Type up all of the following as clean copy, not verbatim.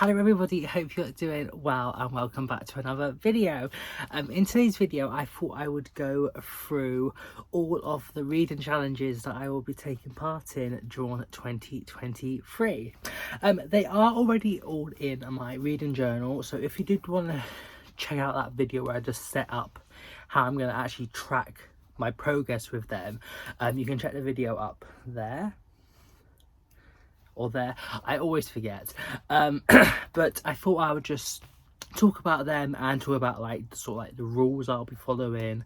Hello everybody, hope you're doing well and welcome back to another video. In today's video I thought I would go through all of the reading challenges that I will be taking part in during 2023. They are already all in my reading journal, so if you did want to check out that video where I just set up how I'm going to actually track my progress with them, you can check the video up there. Or there, I always forget, but I thought I would just talk about them and talk about the rules I'll be following,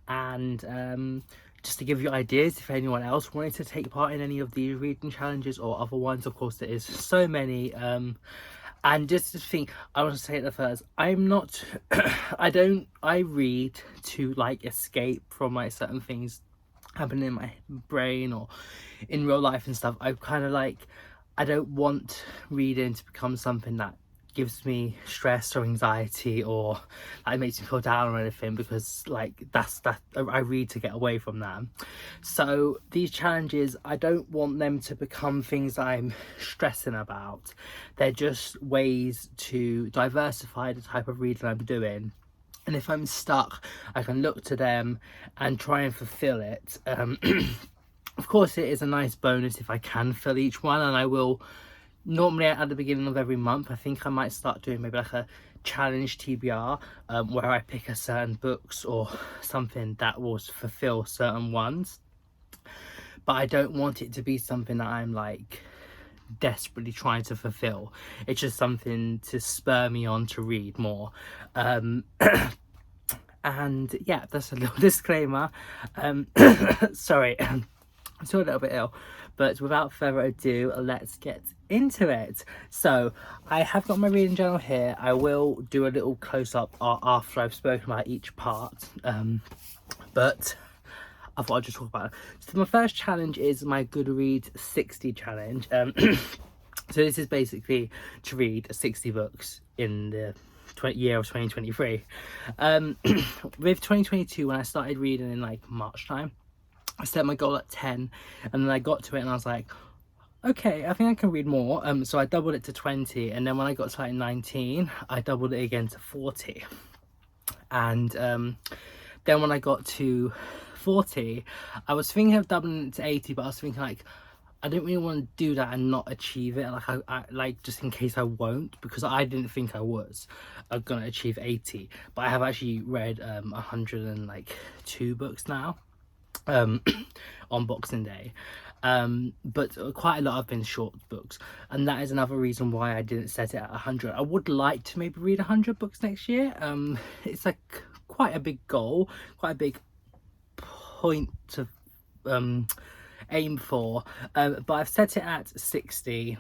and just to give you ideas if anyone else wanted to take part in any of these reading challenges or other ones. Of course, there is so many, and just to think, I want to say at the first, I'm not I read to escape from certain things happening in my brain or in real life and stuff. I don't want reading to become something that gives me stress or anxiety or makes me feel down or anything, because I read to get away from that. So these challenges, I don't want them to become things I'm stressing about. They're just ways to diversify the type of reading I'm doing. And if I'm stuck, I can look to them and try and fulfill it. Of course, it is a nice bonus if I can fill each one, and I will normally at the beginning of every month. I think I might start doing maybe a challenge TBR where I pick a certain books or something that will fulfill certain ones. But I don't want it to be something that I'm desperately trying to fulfill. It's just something to spur me on to read more. And yeah, that's a little disclaimer. Sorry. I'm still a little bit ill, but without further ado, let's get into it. So I have got my reading journal here. I will do a little close-up after I've spoken about each part, but I thought I'd just talk about it. So my first challenge is my Goodreads 60 challenge. So this is basically to read 60 books in the year of 2023. With 2022, when I started reading in March time, I set my goal at 10, and then I got to it and I was like, okay, I think I can read more. So I doubled it to 20, and then when I got to 19, I doubled it again to 40. And then when I got to 40, I was thinking of doubling it to 80, but I was thinking I didn't really want to do that and not achieve it, I just in case I won't, because I didn't think I was gonna achieve 80. But I have actually read 102 books now on Boxing Day, but quite a lot have been short books, and that is another reason why I didn't set it at 100. I would like to maybe read 100 books next year. It's quite a big goal, quite a big point to aim for, but I've set it at 60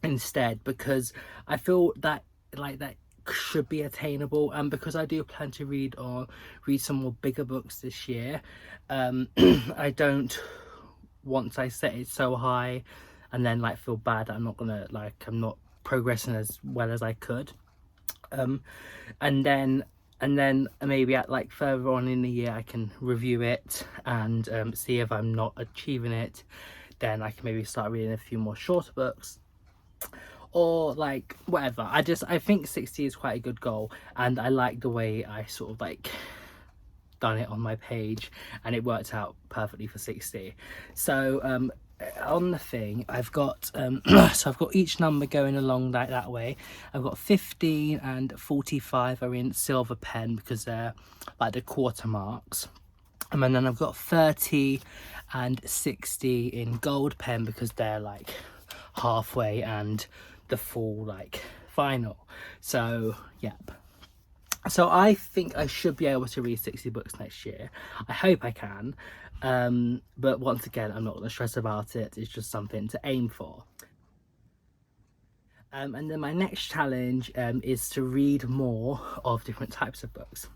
instead, because I feel that that should be attainable, and because I do plan to read some more bigger books this year, I don't once I set it so high and then feel bad that I'm not gonna I'm not progressing as well as I could, and then maybe at further on in the year I can review it and see if I'm not achieving it. Then I can maybe start reading a few more shorter books, or whatever. I think 60 is quite a good goal, and I like the way I sort of done it on my page, and it worked out perfectly for 60. So on the thing I've got so I've got each number going along that way. I've got 15 and 45 are in silver pen because they're the quarter marks, and then I've got 30 and 60 in gold pen because they're halfway and the full final. So yep, so I think I should be able to read 60 books next year. I hope I can, but once again, I'm not going to stress about it. It's just something to aim for. And then my next challenge is to read more of different types of books.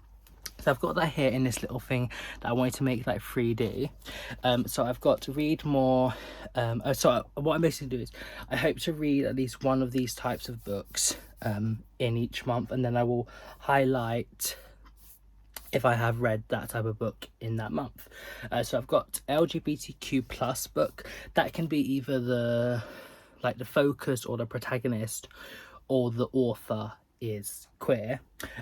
So I've got that here in this little thing that I wanted to make 3D. So I've got to read more. So what I'm basically doing is I hope to read at least one of these types of books in each month, and then I will highlight if I have read that type of book in that month. So I've got LGBTQ plus book. That can be either the focus or the protagonist or the author is queer.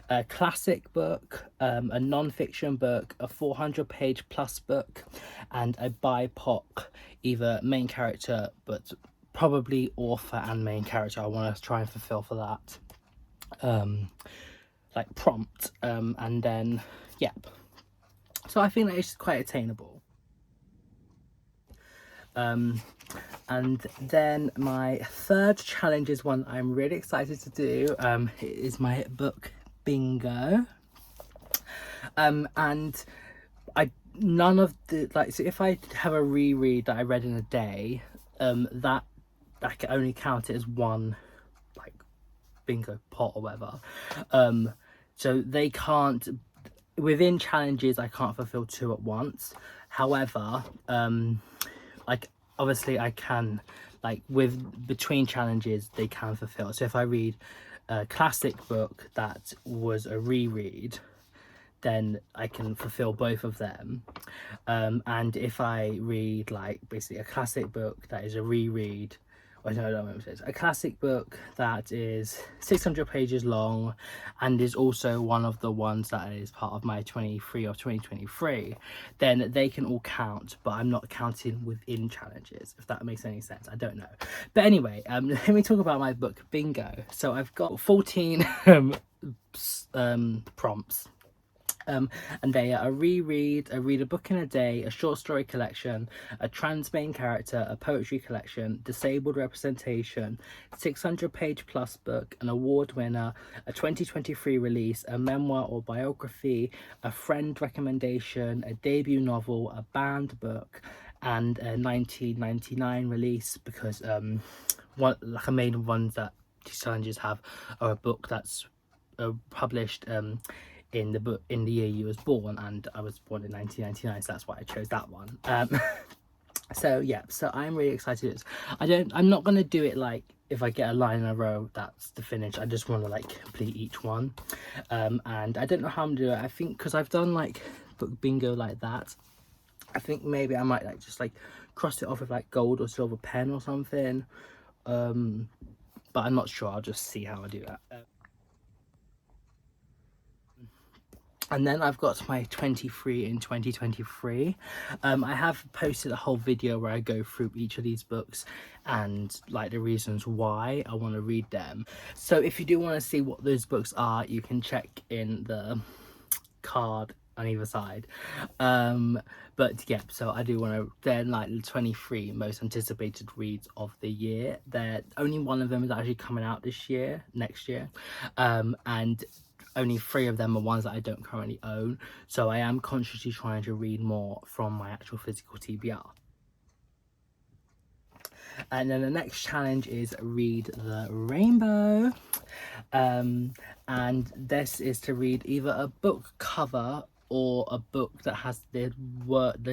A classic book, a non-fiction book, a 400-page plus book, and a BIPOC, either main character but probably author and main character. I want to try and fulfill for that like prompt, and then yep, so I think that it's quite attainable. And then my third challenge is one I'm really excited to do. It is my book bingo, and none of the, like, so if I have a reread that I read in a day, that I can only count it as one like bingo pot or whatever. So they can't, within challenges I can't fulfill two at once. However, like obviously I can, like with between challenges they can fulfill. So if I read a classic book that was a reread, then I can fulfill both of them. And if I read like basically a classic book that is a reread, a classic book that is 600 pages long and is also one of the ones that is part of my 23 of 2023, then they can all count, but I'm not counting within challenges, if that makes any sense. I don't know, but anyway, let me talk about my book bingo. So I've got 14 prompts. And they are a reread, a read a book in a day, a short story collection, a trans main character, a poetry collection, disabled representation, 600-page plus book, an award winner, a 2023 release, a memoir or biography, a friend recommendation, a debut novel, a banned book, and a 1999 release, because one like a main ones that these challenges have are a book that's published in the year you was born, and I was born in 1999, so that's why I chose that one. So yeah, so I'm really excited. I'm not gonna do it like if I get a line in a row that's the finish. I just want to like complete each one, and I don't know how I'm gonna do it. I think because I've done like book bingo like that, I think maybe I might like just like cross it off with like gold or silver pen or something, but I'm not sure. I'll just see how I do that. And then I've got my 23 in 2023. I have posted a whole video where I go through each of these books and like the reasons why I want to read them. So if you do want to see what those books are, you can check in the card on either side. But yeah, so I do want to, they're like the 23 most anticipated reads of the year. They're only one of them is actually coming out next year, and only 3 of them are ones that I don't currently own, so I am consciously trying to read more from my actual physical TBR. And then the next challenge is Read the Rainbow, and this is to read either a book cover or a book that has the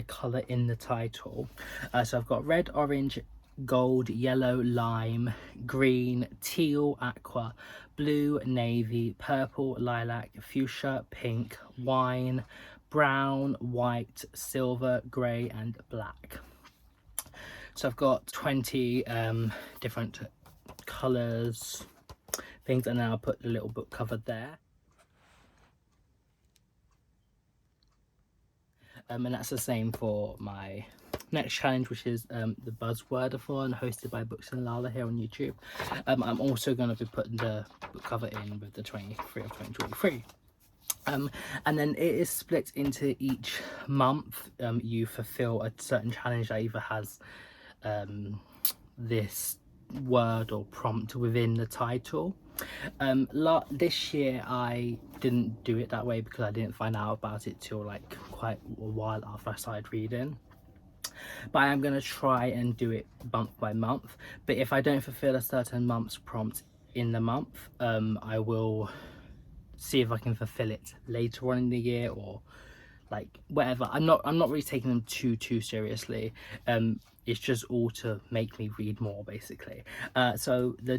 colour in the title. So I've got red, orange, gold, yellow, lime, green, teal, aqua, blue, navy, purple, lilac, fuchsia, pink, wine, brown, white, silver, grey and black. So I've got 20 different colours, things, and then I'll put the little book cover there. And that's the same for my next challenge, which is the Buzzwordathon, hosted by Books and Lala here on YouTube. I'm also going to be putting the book cover in with the 23 of 2023. And then it is split into each month. You fulfill a certain challenge that either has this word or prompt within the title. This year I didn't do it that way because I didn't find out about it till like quite a while after I started reading, but I am going to try and do it month by month. But if I don't fulfill a certain month's prompt in the month, I will see if I can fulfill it later on in the year, or like whatever. I'm not really taking them too seriously. It's just all to make me read more, basically. So it'll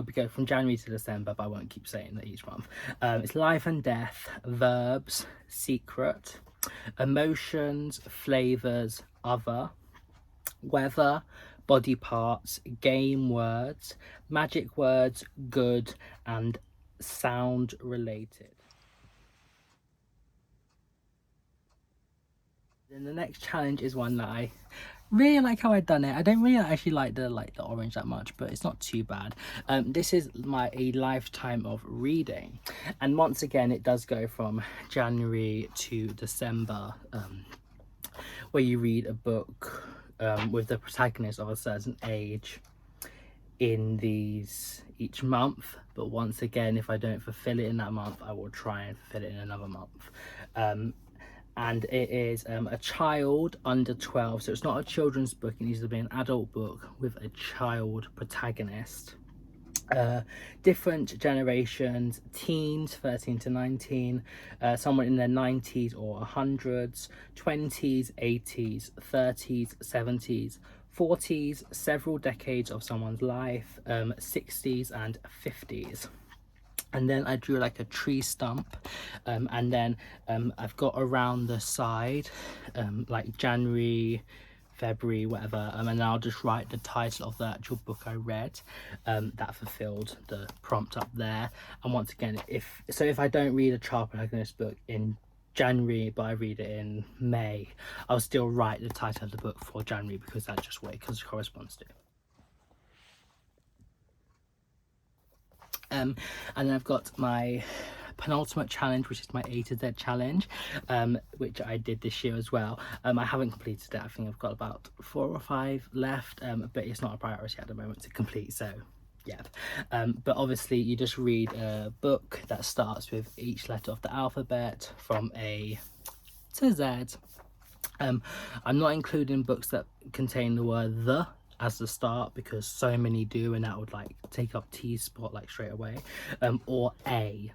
go from January to December, but I won't keep saying that each month. It's life and death, verbs, secret, emotions, flavors, other, weather, body parts, game words, magic words, good, and sound related. Then the next challenge is one that I really like how I've done it. I don't really actually like the orange that much, but it's not too bad. This is a lifetime of reading, and once again it does go from January to December, where you read a book with the protagonist of a certain age in these each month. But once again, if I don't fulfill it in that month, I will try and fulfill it in another month. And it is a child under 12, so it's not a children's book. It needs to be an adult book with a child protagonist. Different generations: teens 13 to 19, someone in their 90s or 100s, 20s, 80s, 30s, 70s, 40s, several decades of someone's life, 60s and 50s. And then I drew like a tree stump, and then I've got around the side like January, February, whatever, and then I'll just write the title of the actual book I read that fulfilled the prompt up there. And once again, if I don't read a child protagonist book in January but I read it in May, I'll still write the title of the book for January, because that's just what it corresponds to. And then I've got my penultimate challenge, which is my A to Z challenge, which I did this year as well. I haven't completed it. I think I've got about 4 or 5 left, but it's not a priority at the moment to complete, so yeah. But obviously you just read a book that starts with each letter of the alphabet from A to Z. I'm not including books that contain the word the as the start, because so many do, and that would like take up T spot like straight away, or A.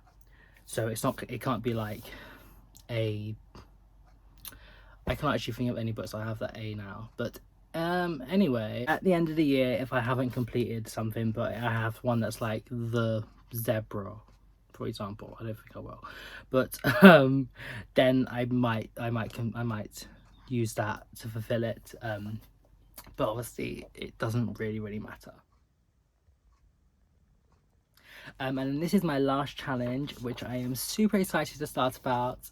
So it can't be like A. I can't actually think of any books I have that A now, but anyway, at the end of the year, if I haven't completed something but I have one that's like the zebra, for example, I don't think I will, but then I might use that to fulfill it, but obviously it doesn't really matter. And this is my last challenge, which I am super excited to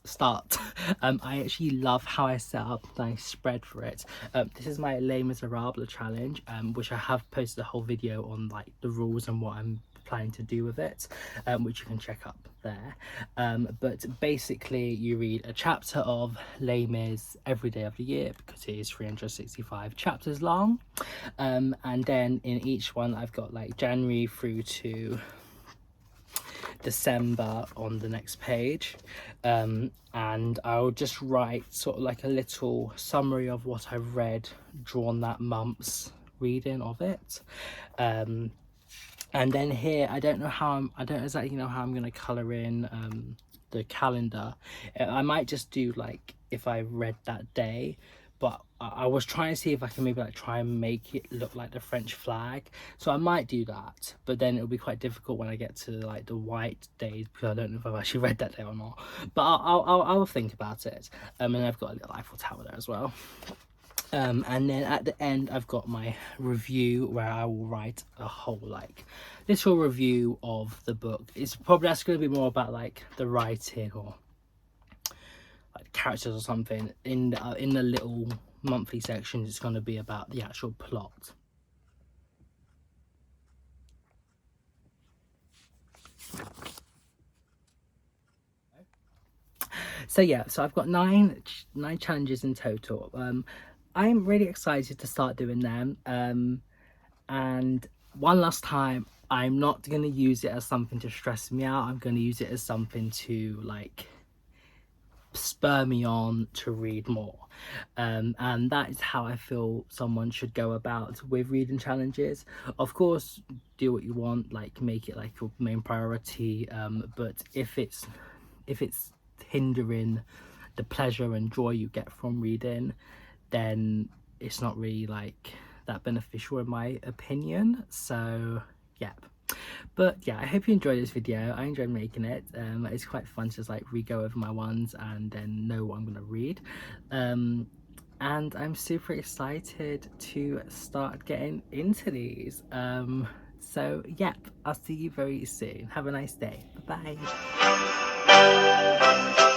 start. I actually love how I set up my spread for it. This is my Les Miserables challenge, which I have posted a whole video on, like the rules and what I'm planning to do with it, which you can check up there. But basically you read a chapter of Les Mis every day of the year, because it is 365 chapters long, and then in each one I've got like January through to December on the next page, and I'll just write sort of like a little summary of what I've read during that month's reading of it. And then here I don't exactly know how I'm going to colour in the calendar. I might just do like if I read that day, but I was trying to see if I can maybe like try and make it look like the French flag, so I might do that, but then it'll be quite difficult when I get to like the white days, because I don't know if I've actually read that day or not, but I'll think about it. And I've got a little Eiffel Tower there as well. And then at the end I've got my review, where I will write a whole like little review of the book. It's probably that's going to be more about like the writing or like characters or something. In the little monthly sections it's going to be about the actual plot. So yeah, so I've got nine challenges in total. I'm really excited to start doing them, and one last time, I'm not going to use it as something to stress me out. I'm going to use it as something to like spur me on to read more, and that is how I feel someone should go about with reading challenges. Of course, do what you want, like make it like your main priority, but if it's hindering the pleasure and joy you get from reading, then it's not really like that beneficial in my opinion. So yeah, but yeah, I hope you enjoyed this video. I enjoyed making it. It's quite fun to just like re-go over my ones and then know what I'm gonna read, and I'm super excited to start getting into these. So yep, I'll see you very soon. Have a nice day. Bye bye.